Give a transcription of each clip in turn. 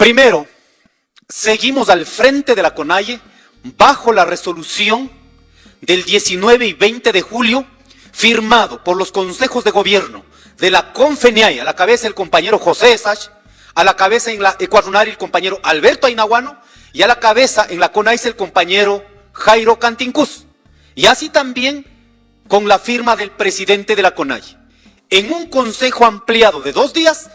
Primero, seguimos al frente de la CONAIE bajo la resolución del 19 y 20 de julio, firmado por los consejos de gobierno de la CONFENIAE, a la cabeza el compañero José Sach, a la cabeza en la Ecuadunari el compañero Alberto Ainahuano, y a la cabeza en la CONAICE el compañero Jairo Cantincuz, y así también con la firma del presidente de la CONAIE. En un consejo ampliado de 2 días,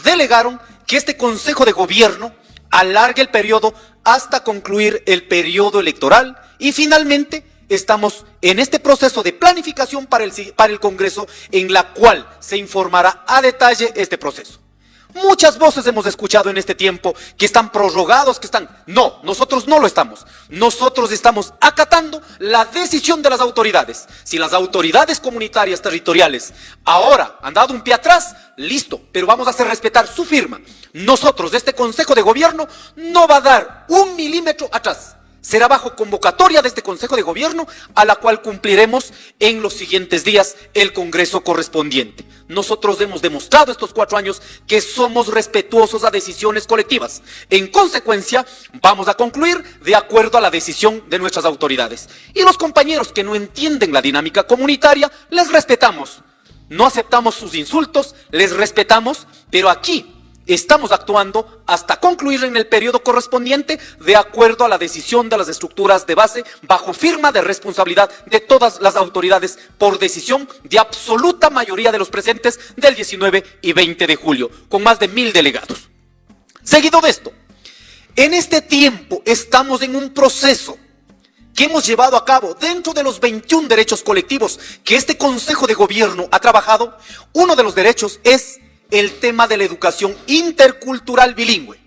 delegaron que este consejo de gobierno alargue el periodo hasta concluir el periodo electoral, y finalmente estamos en este proceso de planificación para el Congreso, en la cual se informará a detalle este proceso. Muchas voces hemos escuchado en este tiempo que están prorrogados, que están... No, nosotros no lo estamos. Nosotros estamos acatando la decisión de las autoridades. Si las autoridades comunitarias territoriales ahora han dado un pie atrás, listo, pero vamos a hacer respetar su firma. Nosotros, de este Consejo de Gobierno, no va a dar 1 milímetro atrás. Será bajo convocatoria de este Consejo de Gobierno, a la cual cumpliremos en los siguientes días el Congreso correspondiente. Nosotros hemos demostrado estos 4 años que somos respetuosos a decisiones colectivas. En consecuencia, vamos a concluir de acuerdo a la decisión de nuestras autoridades. Y los compañeros que no entienden la dinámica comunitaria, les respetamos. No aceptamos sus insultos, les respetamos, pero aquí estamos actuando hasta concluir en el periodo correspondiente de acuerdo a la decisión de las estructuras de base, bajo firma de responsabilidad de todas las autoridades, por decisión de absoluta mayoría de los presentes del 19 y 20 de julio, con más de 1000 delegados. Seguido de esto, en este tiempo estamos en un proceso que hemos llevado a cabo dentro de los 21 derechos colectivos que este Consejo de Gobierno ha trabajado. Uno de los derechos es el tema de la educación intercultural bilingüe,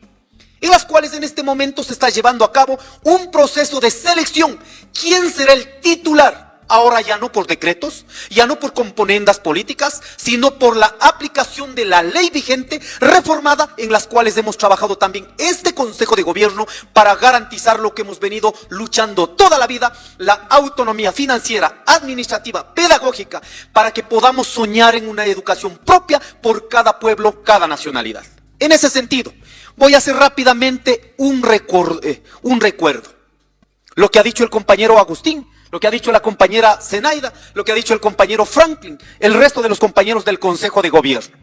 en las cuales en este momento se está llevando a cabo un proceso de selección. ¿Quién será el titular? Ahora ya no por decretos, ya no por componendas políticas, sino por la aplicación de la ley vigente reformada, en las cuales hemos trabajado también este Consejo de Gobierno para garantizar lo que hemos venido luchando toda la vida: la autonomía financiera, administrativa, pedagógica, para que podamos soñar en una educación propia por cada pueblo, cada nacionalidad. En ese sentido, voy a hacer rápidamente un recuerdo. Lo que ha dicho el compañero Agustín, lo que ha dicho la compañera Zenaida, lo que ha dicho el compañero Franklin, el resto de los compañeros del Consejo de Gobierno.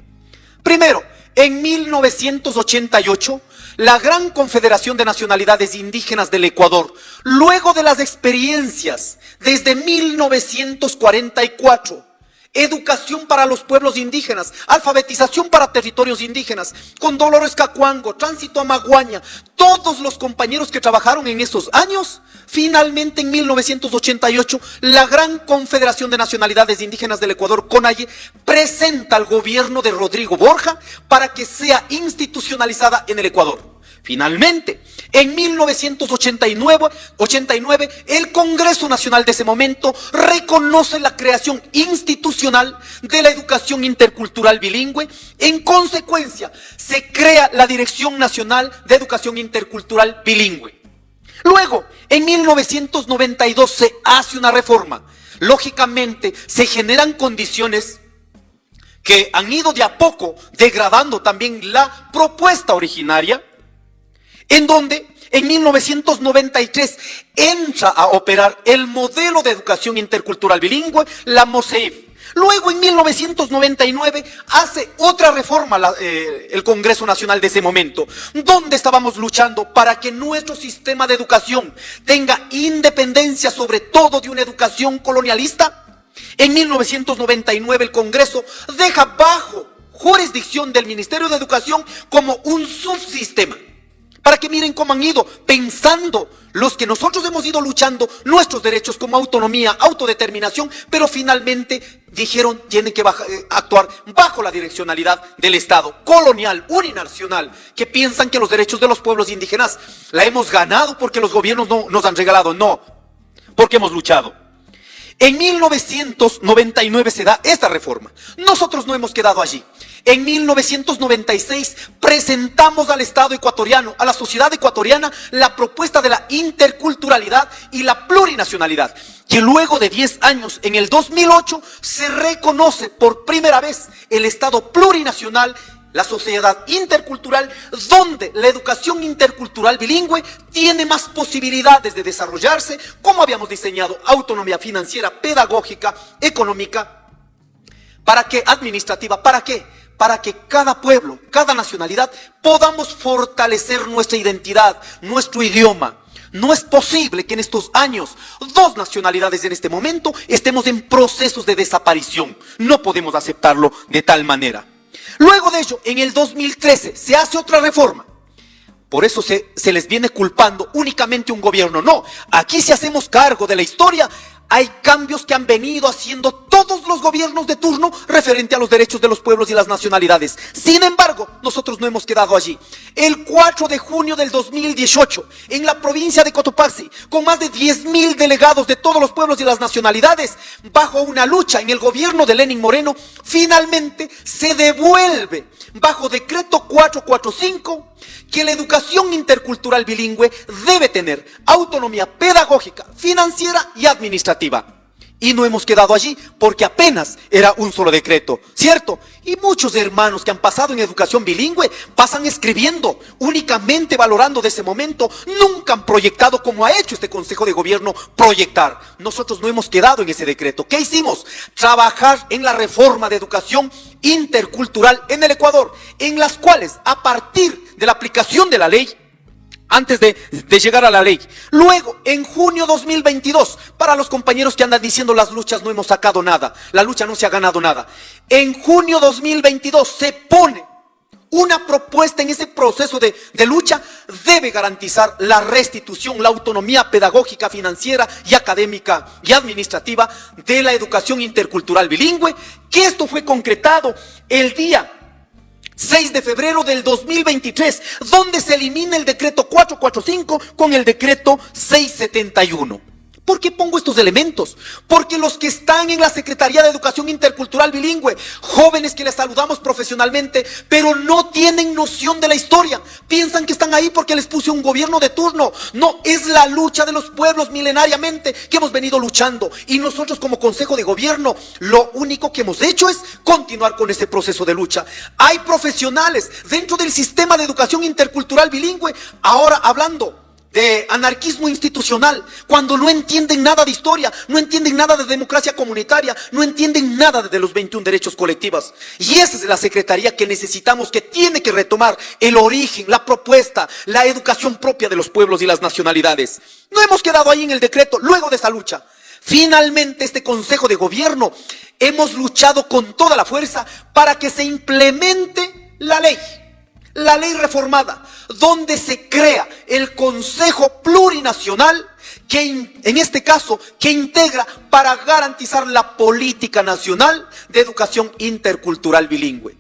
Primero, en 1988, la Gran Confederación de Nacionalidades Indígenas del Ecuador, luego de las experiencias desde 1944, educación para los pueblos indígenas, alfabetización para territorios indígenas, con Dolores Cacuango, Tránsito a Maguaña, todos los compañeros que trabajaron en esos años, finalmente en 1988, la Gran Confederación de Nacionalidades Indígenas del Ecuador, CONAIE, presenta al gobierno de Rodrigo Borja para que sea institucionalizada en el Ecuador. Finalmente, en 1989, el Congreso Nacional de ese momento reconoce la creación institucional de la educación intercultural bilingüe. En consecuencia, se crea la Dirección Nacional de Educación Intercultural Bilingüe. Luego, en 1992 se hace una reforma. Lógicamente, se generan condiciones que han ido de a poco degradando también la propuesta originaria, en donde en 1993 entra a operar el modelo de educación intercultural bilingüe, la MOSEIB. Luego en 1999 hace otra reforma el Congreso Nacional de ese momento, donde estábamos luchando para que nuestro sistema de educación tenga independencia, sobre todo de una educación colonialista. En 1999 el Congreso deja bajo jurisdicción del Ministerio de Educación como un subsistema, para que miren cómo han ido pensando los que nosotros hemos ido luchando nuestros derechos como autonomía, autodeterminación, pero finalmente dijeron tienen que actuar bajo la direccionalidad del Estado colonial, uninacional, que piensan que los derechos de los pueblos indígenas la hemos ganado porque los gobiernos no nos han regalado. No, porque hemos luchado. En 1999 se da esta reforma. Nosotros no hemos quedado allí. En 1996 presentamos al Estado ecuatoriano, a la sociedad ecuatoriana, la propuesta de la interculturalidad y la plurinacionalidad, que luego de 10 años, en el 2008, se reconoce por primera vez el Estado plurinacional, la sociedad intercultural, donde la educación intercultural bilingüe tiene más posibilidades de desarrollarse, como habíamos diseñado, autonomía financiera, pedagógica, económica, ¿para qué? Administrativa, ¿para qué? Para que cada pueblo, cada nacionalidad, podamos fortalecer nuestra identidad, nuestro idioma. No es posible que en estos años, 2 nacionalidades en este momento, estemos en procesos de desaparición. No podemos aceptarlo de tal manera. Luego de ello, en el 2013, se hace otra reforma. Por eso se les viene culpando únicamente un gobierno. No, aquí si hacemos cargo de la historia, hay cambios que han venido haciendo todos los gobiernos de turno referente a los derechos de los pueblos y las nacionalidades. Sin embargo, nosotros no hemos quedado allí. El 4 de junio del 2018, en la provincia de Cotopaxi, con más de 10.000 delegados de todos los pueblos y las nacionalidades, bajo una lucha en el gobierno de Lenín Moreno, finalmente se devuelve, bajo decreto 445, que la educación intercultural bilingüe debe tener autonomía pedagógica, financiera y administrativa. Y no hemos quedado allí porque apenas era un solo decreto, ¿cierto? Y muchos hermanos que han pasado en educación bilingüe pasan escribiendo, únicamente valorando de ese momento, nunca han proyectado como ha hecho este Consejo de Gobierno proyectar. Nosotros no hemos quedado en ese decreto. ¿Qué hicimos? Trabajar en la reforma de educación intercultural en el Ecuador, en las cuales a partir de la aplicación de la ley, antes de llegar a la ley. Luego, en junio 2022, para los compañeros que andan diciendo las luchas no hemos sacado nada, la lucha no se ha ganado nada. En junio 2022 se pone una propuesta en ese proceso de lucha, debe garantizar la restitución, la autonomía pedagógica, financiera y académica y administrativa de la educación intercultural bilingüe, que esto fue concretado el día 6 de febrero del 2023, donde se elimina el decreto 445 con el decreto 671. ¿Por qué pongo estos elementos? Porque los que están en la Secretaría de Educación Intercultural Bilingüe, jóvenes que les saludamos profesionalmente, pero no tienen noción de la historia, piensan que están ahí porque les puse un gobierno de turno. No, es la lucha de los pueblos milenariamente que hemos venido luchando. Y nosotros como Consejo de Gobierno, lo único que hemos hecho es continuar con ese proceso de lucha. Hay profesionales dentro del sistema de educación intercultural bilingüe, ahora hablando de anarquismo institucional, cuando no entienden nada de historia, no entienden nada de democracia comunitaria, no entienden nada de los 21 derechos colectivos. Y esa es la secretaría que necesitamos, que tiene que retomar el origen, la propuesta, la educación propia de los pueblos y las nacionalidades. No hemos quedado ahí en el decreto, luego de esa lucha. Finalmente, este Consejo de Gobierno hemos luchado con toda la fuerza para que se implemente la ley reformada, donde se crea el Consejo Plurinacional, que en este caso, que integra para garantizar la política nacional de educación intercultural bilingüe.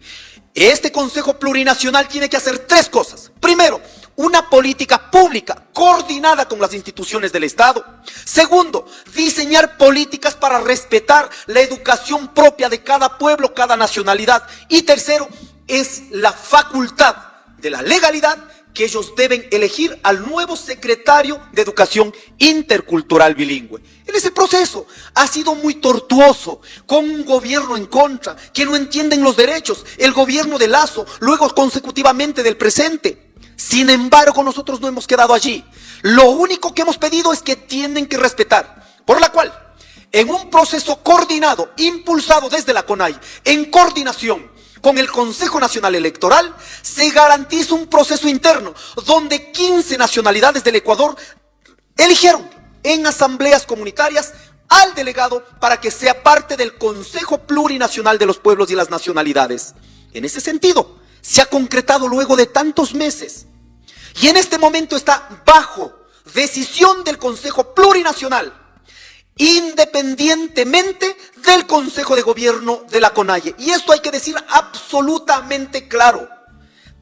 Este Consejo Plurinacional tiene que hacer 3 cosas. Primero, una política pública coordinada con las instituciones del Estado. Segundo, diseñar políticas para respetar la educación propia de cada pueblo, cada nacionalidad. Y tercero, es la facultad de la legalidad que ellos deben elegir al nuevo secretario de Educación Intercultural Bilingüe. En ese proceso ha sido muy tortuoso, con un gobierno en contra, que no entienden los derechos, el gobierno de Lazo, luego consecutivamente del presente. Sin embargo, nosotros no hemos quedado allí. Lo único que hemos pedido es que tienen que respetar, por la cual, en un proceso coordinado, impulsado desde la CONAIE, en coordinación con el Consejo Nacional Electoral, se garantiza un proceso interno donde 15 nacionalidades del Ecuador eligieron en asambleas comunitarias al delegado para que sea parte del Consejo Plurinacional de los Pueblos y las Nacionalidades. En ese sentido, se ha concretado luego de tantos meses y en este momento está bajo decisión del Consejo Plurinacional, independientemente del Consejo de Gobierno de la CONAIE. Y esto hay que decir absolutamente claro.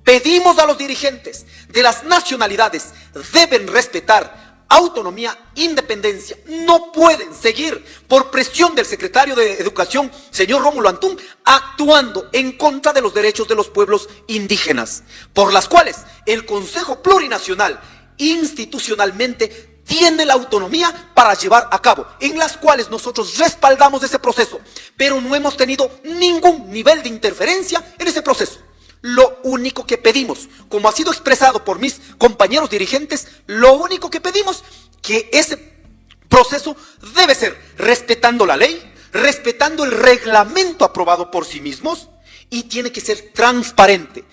Pedimos a los dirigentes de las nacionalidades, deben respetar autonomía, independencia. No pueden seguir por presión del secretario de Educación, señor Rómulo Antún, actuando en contra de los derechos de los pueblos indígenas, por las cuales el Consejo Plurinacional institucionalmente tiene la autonomía para llevar a cabo, en las cuales nosotros respaldamos ese proceso, pero no hemos tenido ningún nivel de interferencia en ese proceso. Lo único que pedimos, como ha sido expresado por mis compañeros dirigentes, lo único que pedimos, que ese proceso debe ser respetando la ley, respetando el reglamento aprobado por sí mismos, y tiene que ser transparente.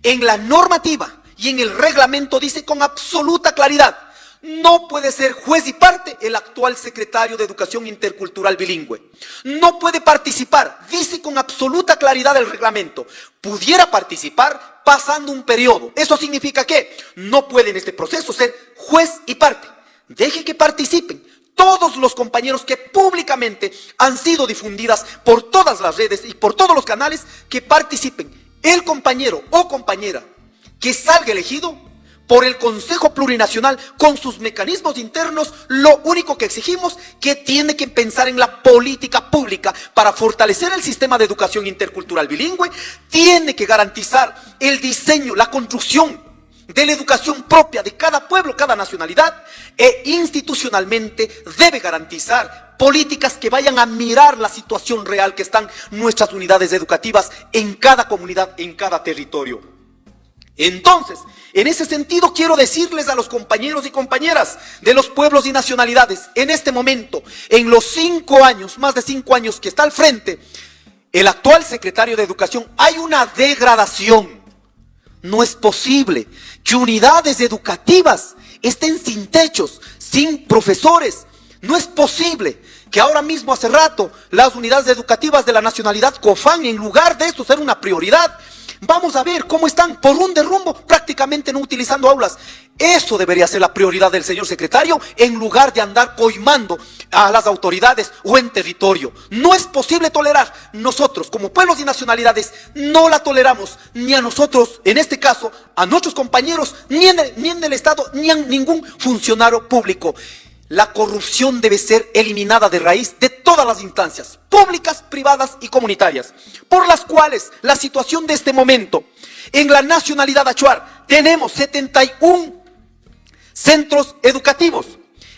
En la normativa y en el reglamento dice con absoluta claridad: no puede ser juez y parte el actual secretario de Educación Intercultural Bilingüe. No puede participar, dice con absoluta claridad el reglamento. Pudiera participar pasando un periodo. Eso significa que no puede en este proceso ser juez y parte. Deje que participen todos los compañeros que públicamente han sido difundidas por todas las redes y por todos los canales, que participen. El compañero o compañera que salga elegido por el Consejo Plurinacional con sus mecanismos internos, lo único que exigimos, que tiene que pensar en la política pública para fortalecer el sistema de educación intercultural bilingüe, tiene que garantizar el diseño, la construcción de la educación propia de cada pueblo, cada nacionalidad, e institucionalmente debe garantizar políticas que vayan a mirar la situación real que están nuestras unidades educativas en cada comunidad, en cada territorio. Entonces, en ese sentido, quiero decirles a los compañeros y compañeras de los pueblos y nacionalidades, en este momento, en los 5 años, más de 5 años que está al frente el actual secretario de Educación, hay una degradación. No es posible que unidades educativas estén sin techos, sin profesores. No es posible que ahora mismo, hace rato, las unidades educativas de la nacionalidad COFAN, en lugar de esto ser una prioridad, vamos a ver cómo están por un derrumbo, prácticamente no utilizando aulas. Eso debería ser la prioridad del señor secretario, en lugar de andar coimando a las autoridades o en territorio. No es posible tolerar. Nosotros, como pueblos y nacionalidades, no la toleramos, ni a nosotros, en este caso, a nuestros compañeros, ni en el Estado, ni a ningún funcionario público. La corrupción debe ser eliminada de raíz de todas las instancias, públicas, privadas y comunitarias, por las cuales la situación de este momento, en la nacionalidad achuar, tenemos 71 centros educativos.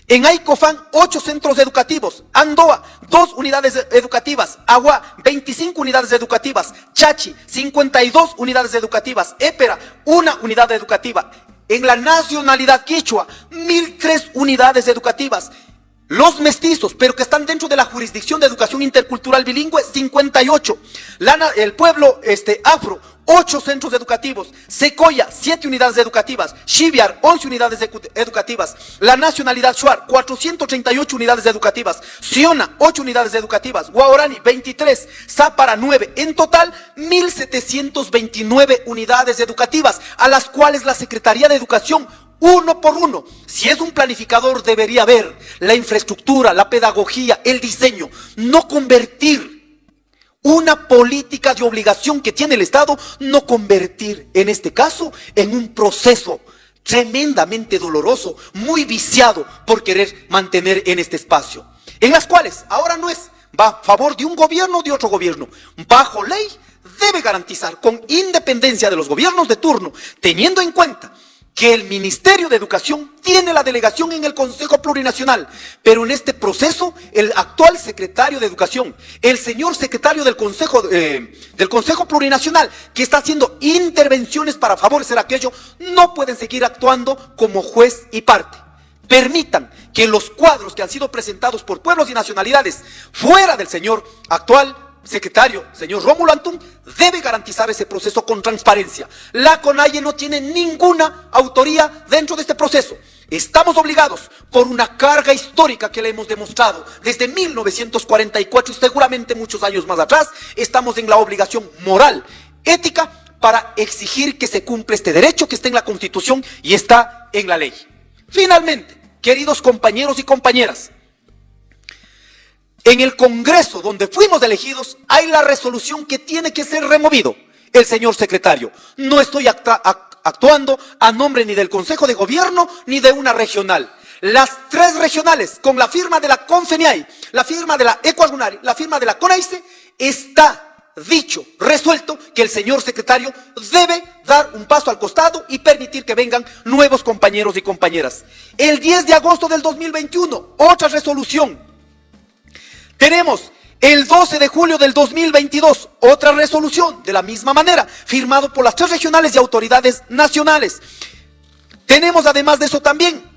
En Aycofán, 8 centros educativos. Andoa, 2 unidades educativas. Agua, 25 unidades educativas. Chachi, 52 unidades educativas. Épera, 1 unidad educativa. En la nacionalidad quichua, 1003 unidades educativas. Los mestizos, pero que están dentro de la jurisdicción de educación intercultural bilingüe, 58. El pueblo afro, 8 centros educativos. Secoya, 7 unidades educativas. Xiviar, 11 unidades educativas. La nacionalidad shuar, 438 unidades educativas. Siona, 8 unidades educativas. Guaorani, 23. Zápara, 9. En total, 1729 unidades educativas, a las cuales la Secretaría de Educación, uno por uno, si es un planificador, debería ver la infraestructura, la pedagogía, el diseño, no convertir una política de obligación que tiene el Estado, no convertir en este caso en un proceso tremendamente doloroso, muy viciado por querer mantener en este espacio, en las cuales ahora no es va a favor de un gobierno o de otro gobierno, bajo ley debe garantizar, con independencia de los gobiernos de turno, teniendo en cuenta que el Ministerio de Educación tiene la delegación en el Consejo Plurinacional, pero en este proceso el actual secretario de Educación, el señor secretario del Consejo Plurinacional, que está haciendo intervenciones para favorecer aquello, no pueden seguir actuando como juez y parte. Permitan que los cuadros que han sido presentados por pueblos y nacionalidades fuera del señor actual secretario, señor Rómulo Antún, debe garantizar ese proceso con transparencia. La CONAIE no tiene ninguna autoría dentro de este proceso. Estamos obligados por una carga histórica que le hemos demostrado desde 1944 y seguramente muchos años más atrás. Estamos en la obligación moral, ética, para exigir que se cumpla este derecho que está en la Constitución y está en la ley. Finalmente, queridos compañeros y compañeras, en el Congreso donde fuimos elegidos hay la resolución que tiene que ser removido el señor secretario. No estoy actuando a nombre ni del Consejo de Gobierno ni de una regional. Las 3 regionales, con la firma de la CONFENIAI, la firma de la ECUARGUNARI, la firma de la CONAICE, está dicho, resuelto, que el señor secretario debe dar un paso al costado y permitir que vengan nuevos compañeros y compañeras. El 10 de agosto del 2021, otra resolución. Tenemos El 12 de julio del 2022, otra resolución de la misma manera, firmado por las 3 regionales y autoridades nacionales. Tenemos además de eso también,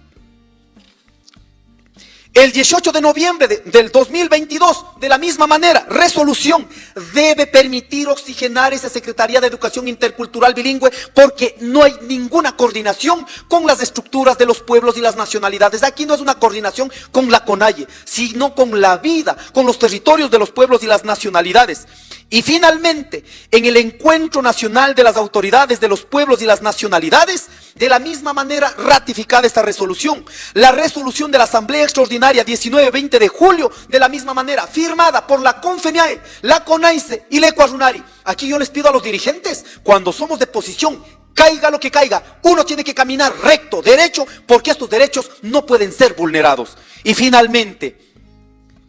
el 18 de noviembre del 2022, de la misma manera, resolución, debe permitir oxigenar esa Secretaría de Educación Intercultural Bilingüe porque no hay ninguna coordinación con las estructuras de los pueblos y las nacionalidades. Aquí no es una coordinación con la CONAIE, sino con la vida, con los territorios de los pueblos y las nacionalidades. Y finalmente, en el Encuentro Nacional de las Autoridades de los Pueblos y las Nacionalidades, de la misma manera ratificada esta resolución. La resolución de la Asamblea Extraordinaria 19-20 de julio, de la misma manera, firmada por la CONFENIAE, la CONAICE y la ECUARUNARI. Aquí yo les pido a los dirigentes, cuando somos de posición, caiga lo que caiga, uno tiene que caminar recto, derecho, porque estos derechos no pueden ser vulnerados. Y finalmente,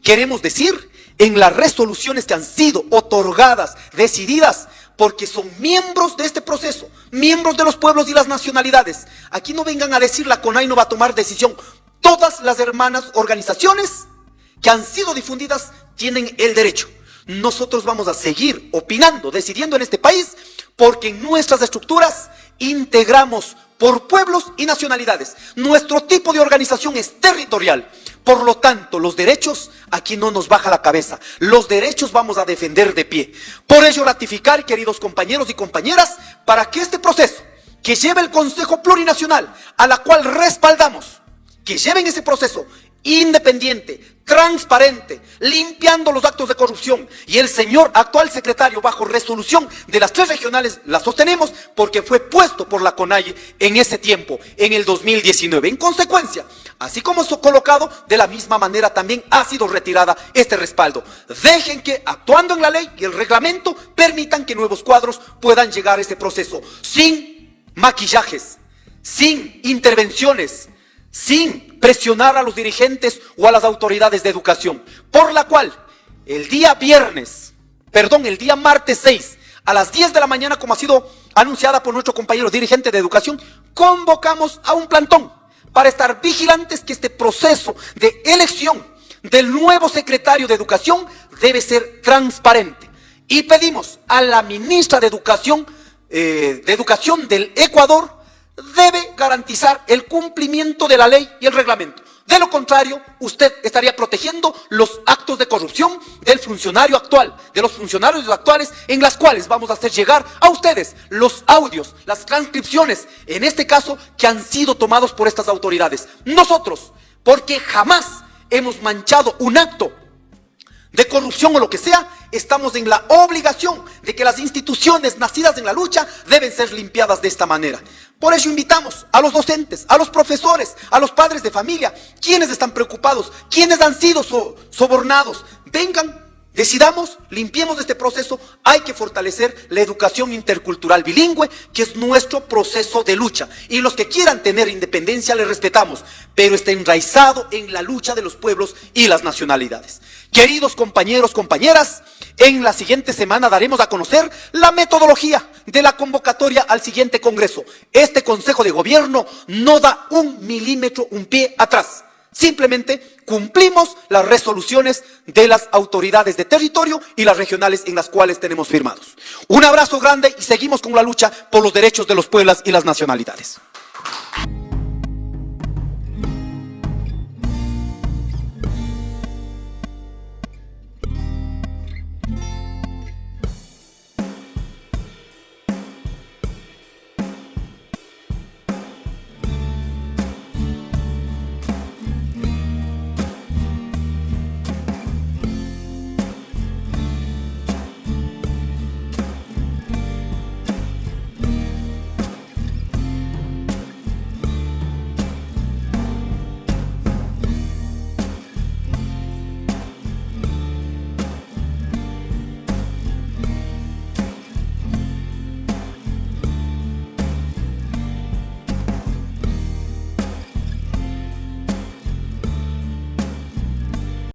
queremos decir, en las resoluciones que han sido otorgadas, decididas, porque son miembros de este proceso, miembros de los pueblos y las nacionalidades. Aquí no vengan a decir la CONAIE no va a tomar decisión. Todas las hermanas organizaciones que han sido difundidas tienen el derecho. Nosotros vamos a seguir opinando, decidiendo en este país, porque en nuestras estructuras integramos por pueblos y nacionalidades. Nuestro tipo de organización es territorial. Por lo tanto, los derechos aquí no nos baja la cabeza. Los derechos vamos a defender de pie. Por ello, ratificar, queridos compañeros y compañeras, para que este proceso que lleve el Consejo Plurinacional, a la cual respaldamos, que lleven ese proceso independiente, transparente, limpiando los actos de corrupción, y el señor actual secretario, bajo resolución de las 3 regionales, la sostenemos porque fue puesto por la CONAIE en ese tiempo, en el 2019. En consecuencia, así como fue colocado, de la misma manera también ha sido retirada este respaldo. Dejen que, actuando en la ley y el reglamento, permitan que nuevos cuadros puedan llegar a este proceso, sin maquillajes, sin intervenciones, sin presionar a los dirigentes o a las autoridades de educación, por la cual el día martes 6 a las 10 de la mañana, como ha sido anunciada por nuestro compañero dirigente de educación, convocamos a un plantón para estar vigilantes que este proceso de elección del nuevo secretario de Educación debe ser transparente. Y pedimos a la ministra de Educación del Ecuador, debe garantizar el cumplimiento de la ley y el reglamento. De lo contrario, usted estaría protegiendo los actos de corrupción del funcionario actual, de los funcionarios actuales, en las cuales vamos a hacer llegar a ustedes los audios, las transcripciones, en este caso, que han sido tomados por estas autoridades. Nosotros, porque jamás hemos manchado un acto de corrupción o lo que sea, estamos en la obligación de que las instituciones nacidas en la lucha deben ser limpiadas de esta manera. Por ello invitamos a los docentes, a los profesores, a los padres de familia, quienes están preocupados, quienes han sido sobornados, vengan, decidamos, limpiemos este proceso. Hay que fortalecer la educación intercultural bilingüe, que es nuestro proceso de lucha. Y los que quieran tener independencia, les respetamos, pero está enraizado en la lucha de los pueblos y las nacionalidades. Queridos compañeros, compañeras, en la siguiente semana daremos a conocer la metodología de la convocatoria al siguiente Congreso. Este Consejo de Gobierno no da un milímetro, un pie atrás. Simplemente cumplimos las resoluciones de las autoridades de territorio y las regionales en las cuales tenemos firmados. Un abrazo grande y seguimos con la lucha por los derechos de los pueblos y las nacionalidades.